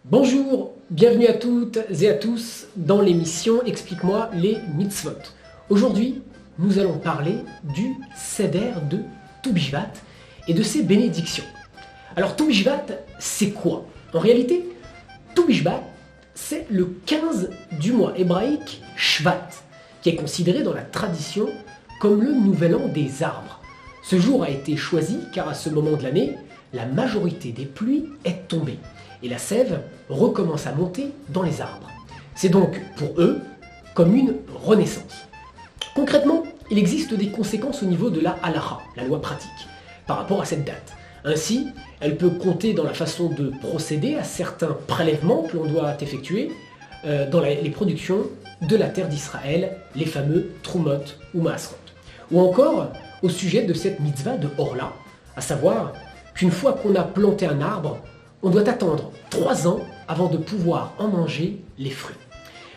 Bonjour, bienvenue à toutes et à tous dans l'émission Explique-moi les mitzvot. Aujourd'hui, nous allons parler du Seder de Tou Bishvat et de ses bénédictions. Alors Tou Bishvat, c'est quoi? En réalité, Tou Bishvat, c'est le 15 du mois hébraïque Shvat, qui est considéré dans la tradition comme le nouvel an des arbres. Ce jour a été choisi car à ce moment de l'année, la majorité des pluies est tombée et la sève recommence à monter dans les arbres. C'est donc pour eux comme une renaissance. Concrètement, il existe des conséquences au niveau de la halacha, la loi pratique, par rapport à cette date. Ainsi, elle peut compter dans la façon de procéder à certains prélèvements que l'on doit effectuer dans les productions de la terre d'Israël, les fameux Trumot ou Maasrot. Ou encore au sujet de cette mitzvah de Orla, à savoir qu'une fois qu'on a planté un arbre, on doit attendre 3 ans avant de pouvoir en manger les fruits.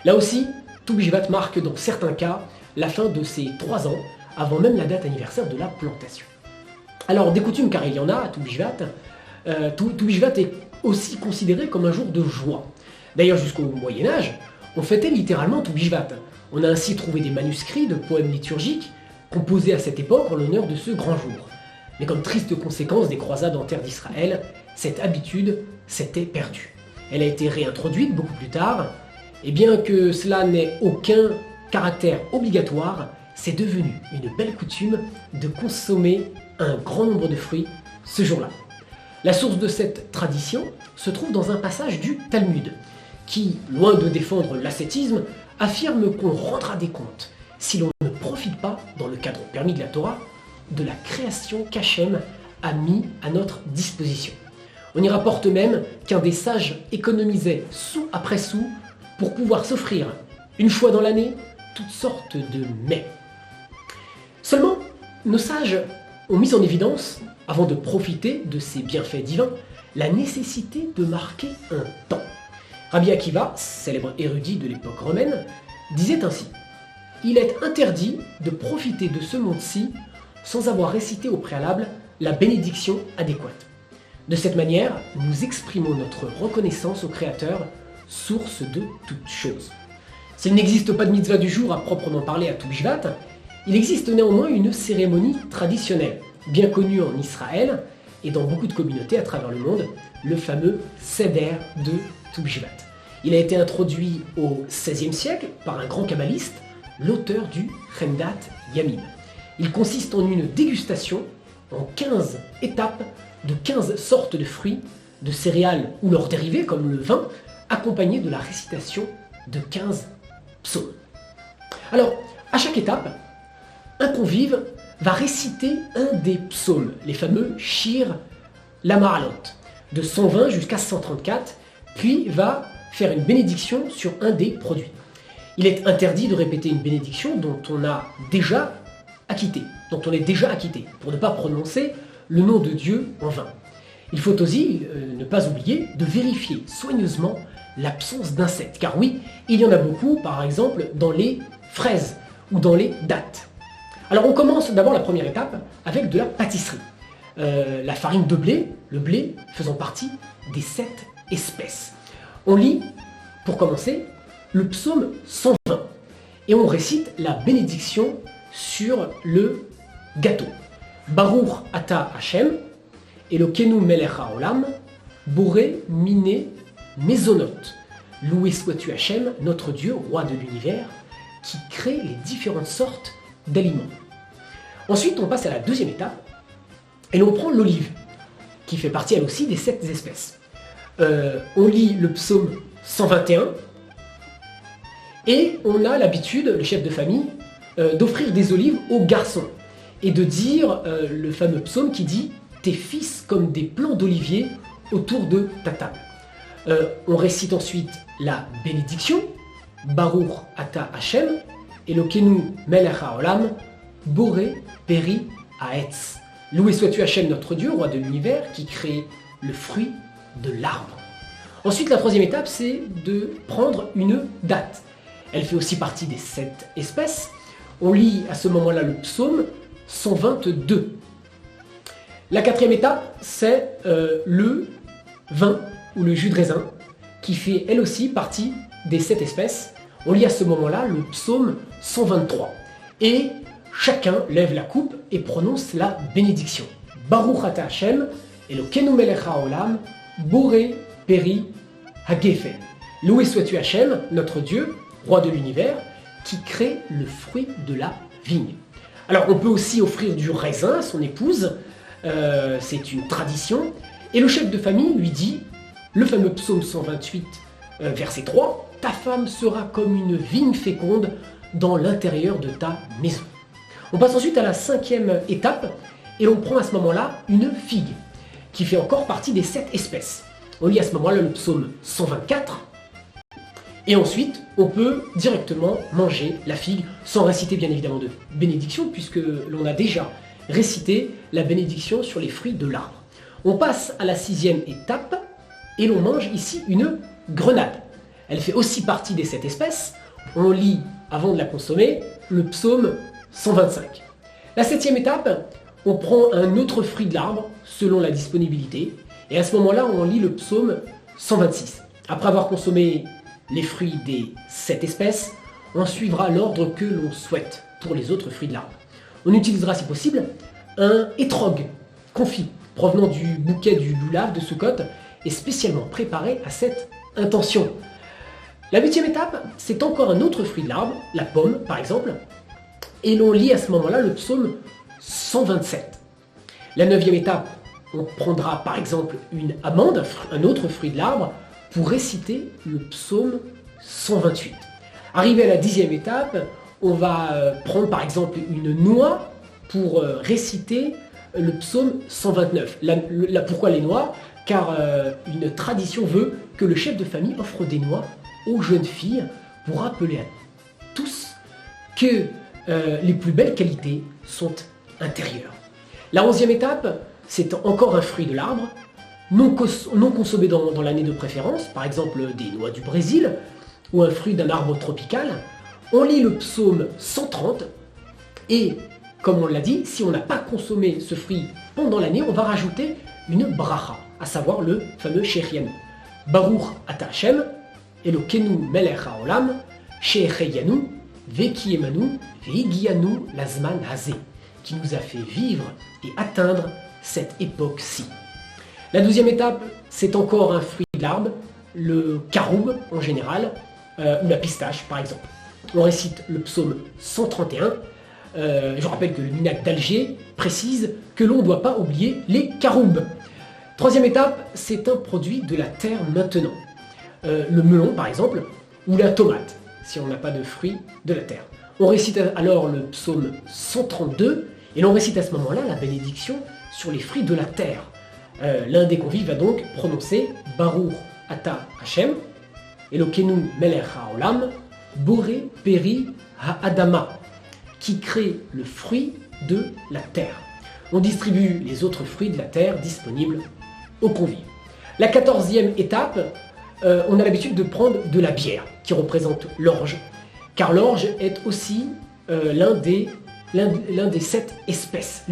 Là aussi, Tou Bishvat marque dans certains cas la fin de ces 3 ans, avant même la date anniversaire de la plantation. Alors, des coutumes, car il y en a à Tou Bishvat, Tou Bishvat est aussi considéré comme un jour de joie. D'ailleurs, jusqu'au Moyen-Âge, on fêtait littéralement Tou Bishvat. On a ainsi trouvé des manuscrits de poèmes liturgiques composés à cette époque en l'honneur de ce grand jour. Mais comme triste conséquence des croisades en terre d'Israël, cette habitude s'était perdue. Elle a été réintroduite beaucoup plus tard, et bien que cela n'ait aucun caractère obligatoire, c'est devenu une belle coutume de consommer un grand nombre de fruits ce jour-là. La source de cette tradition se trouve dans un passage du Talmud, qui, loin de défendre l'ascétisme, affirme qu'on rendra des comptes si l'on ne profite pas, dans le cadre permis de la Torah, de la création qu'Hachem a mis à notre disposition. On y rapporte même qu'un des sages économisait sou après sou pour pouvoir s'offrir, une fois dans l'année, toutes sortes de mets. Seulement, nos sages ont mis en évidence, avant de profiter de ces bienfaits divins, la nécessité de marquer un temps. Rabbi Akiva, célèbre érudit de l'époque romaine, disait ainsi: « Il est interdit de profiter de ce monde-ci sans avoir récité au préalable la bénédiction adéquate. De cette manière, nous exprimons notre reconnaissance au Créateur, source de toutes choses. » S'il n'existe pas de mitzvah du jour à proprement parler à Tou Bishvat, il existe néanmoins une cérémonie traditionnelle, bien connue en Israël et dans beaucoup de communautés à travers le monde, le fameux Seder de Tou Bishvat. Il a été introduit au XVIe siècle par un grand kabbaliste, l'auteur du Chemdat Yamim. Il consiste en une dégustation en 15 étapes de 15 sortes de fruits, de céréales ou leurs dérivés comme le vin, accompagnés de la récitation de 15 psaumes. Alors, à chaque étape, un convive va réciter un des psaumes, les fameux Shir Lama'alot, de 120 jusqu'à 134, puis va faire une bénédiction sur un des produits. Il est interdit de répéter une bénédiction dont on est déjà acquitté, pour ne pas prononcer le nom de Dieu en vain. Il faut aussi ne pas oublier de vérifier soigneusement l'absence d'insectes, car oui, il y en a beaucoup, par exemple, dans les fraises ou dans les dattes. Alors on commence d'abord la première étape avec de la pâtisserie. La farine de blé, le blé faisant partie des 7 espèces. On lit, pour commencer, le psaume 120 et on récite la bénédiction sur le gâteau. Baruch ata Hashem, Elokeinu melech haolam, boré miné mezonot. Loué sois-tu Hashem, notre Dieu, roi de l'univers, qui crée les différentes sortes d'aliments. Ensuite, on passe à la deuxième étape et l'on prend l'olive, qui fait partie elle aussi des 7 espèces. On lit le psaume 121 et on a l'habitude, le chef de famille, d'offrir des olives aux garçons et de dire le fameux psaume qui dit « Tes fils comme des plants d'olivier autour de ta table ». On récite ensuite la bénédiction « Baruch ata Hashem, Elokeinu melech haolam, boré peri haetz ». Loué sois-tu Hashem, notre Dieu, roi de l'univers, qui crée le fruit de l'arbre. Ensuite, la troisième étape, c'est de prendre une date. Elle fait aussi partie des 7 espèces. On lit à ce moment-là le psaume 122. La quatrième étape, c'est le vin ou le jus de raisin qui fait elle aussi partie des 7 espèces. On lit à ce moment-là le psaume 123. Et chacun lève la coupe et prononce la bénédiction. Baruch ata Hashem, Elokeinu melech haolam, boré peri hagefen. Loué sois-tu Hashem, notre Dieu, roi de l'univers, qui crée le fruit de la vigne. Alors on peut aussi offrir du raisin à son épouse, c'est une tradition. Et le chef de famille lui dit, le fameux psaume 128, verset 3, « Ta femme sera comme une vigne féconde dans l'intérieur de ta maison. » On passe ensuite à la 5e étape, et l'on prend à ce moment-là une figue, qui fait encore partie des 7 espèces. On lit à ce moment-là le psaume 124, et ensuite on peut directement manger la figue, sans réciter bien évidemment de bénédiction, puisque l'on a déjà récité la bénédiction sur les fruits de l'arbre. On passe à la 6e étape, et l'on mange ici une grenade. Elle fait aussi partie des 7 espèces. On lit, avant de la consommer, le psaume 125. La 7e étape, on prend un autre fruit de l'arbre, selon la disponibilité, et à ce moment-là, on lit le psaume 126. Après avoir consommé les fruits des 7 espèces, on suivra l'ordre que l'on souhaite pour les autres fruits de l'arbre. On utilisera, si possible, un étrog confit, provenant du bouquet du loulav de Sukkot, et spécialement préparé à cette intention. La 8e étape, c'est encore un autre fruit de l'arbre, la pomme par exemple, et l'on lit à ce moment-là le psaume 127. La 9e étape, on prendra par exemple une amande, un autre fruit de l'arbre, pour réciter le psaume 128. Arrivé à la 10e étape, on va prendre par exemple une noix pour réciter le psaume 129. Pourquoi les noix? Car une tradition veut que le chef de famille offre des noix aux jeunes filles pour rappeler à tous que les plus belles qualités sont intérieures. La 11e étape, c'est encore un fruit de l'arbre, non consommé dans l'année de préférence, par exemple des noix du Brésil ou un fruit d'un arbre tropical. On lit le psaume 130 et, comme on l'a dit, si on n'a pas consommé ce fruit pendant l'année, on va rajouter une bracha, à savoir le fameux Shechianu. Baruch ata Hashem, Elokeinu melech haolam, Shecheyanu, Vekiemanu, Veigianu lazman hazé, qui nous a fait vivre et atteindre cette époque-ci. La 12e étape, c'est encore un fruit de l'arbre, le caroub en général, ou la pistache par exemple. On récite le psaume 131. Je rappelle que le Minac d'Alger précise que l'on ne doit pas oublier les caroubes. 3e étape, c'est un produit de la terre maintenant. Le melon par exemple, ou la tomate, si on n'a pas de fruits de la terre. On récite alors le psaume 132, et l'on récite à ce moment-là la bénédiction sur les fruits de la terre. L'un des convives va donc prononcer Baruch ata Hashem, Elokeinu melech haolam, boré peri ha'adama, qui crée le fruit de la terre. On distribue les autres fruits de la terre disponibles aux convives. La 14e étape, on a l'habitude de prendre de la bière, qui représente l'orge, car l'orge est aussi l'une des 7 espèces.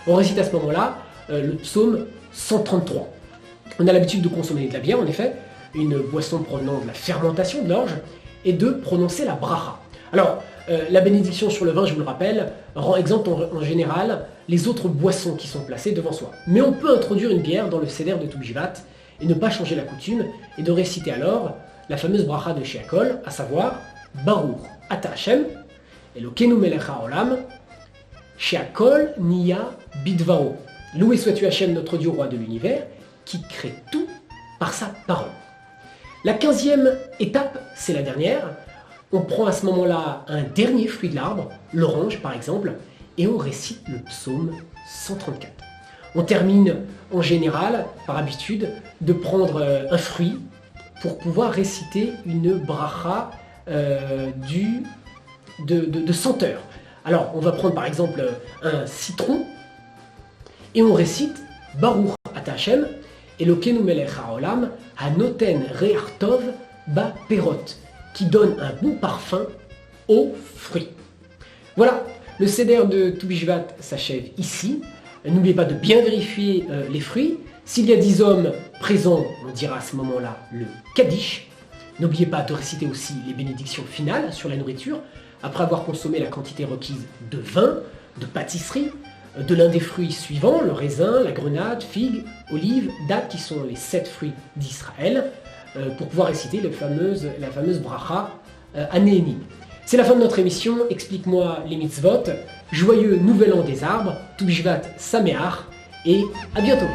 On récite à ce moment-là le psaume 133. On a l'habitude de consommer de la bière, en effet, une boisson provenant de la fermentation de l'orge, et de prononcer la bracha. Alors, la bénédiction sur le vin, je vous le rappelle, rend exempt en général les autres boissons qui sont placées devant soi. Mais on peut introduire une bière dans le seder de Toubishvat et ne pas changer la coutume, et de réciter alors la fameuse bracha de Sheakol, à savoir Baruch ata Hashem, Elokeinu melech haolam, Sheakol niya bidvaro. Loué sois-tu Hashem, notre Dieu, roi de l'univers, qui crée tout par sa parole. La 15e étape, c'est la dernière. On prend à ce moment-là un dernier fruit de l'arbre, l'orange par exemple, et on récite le psaume 134. On termine en général, par habitude, de prendre un fruit pour pouvoir réciter une bracha de senteur. Alors, on va prendre par exemple un citron, et on récite Baruch ata Hashem, Elokeinu melech haolam, hanoten re'ach tov ba perot, qui donne un bon parfum aux fruits. Voilà, le seder de Toubishvat s'achève ici. N'oubliez pas de bien vérifier les fruits. S'il y a 10 hommes présents, on dira à ce moment-là le Kaddish. N'oubliez pas de réciter aussi les bénédictions finales sur la nourriture, après avoir consommé la quantité requise de vin, de pâtisserie, de l'un des fruits suivants, le raisin, la grenade, figue, olive, date, qui sont les 7 fruits d'Israël, pour pouvoir réciter la fameuse bracha Anéhéni. C'est la fin de notre émission, explique-moi les mitzvot, joyeux nouvel an des arbres, Toubishvat Sameach, et à bientôt.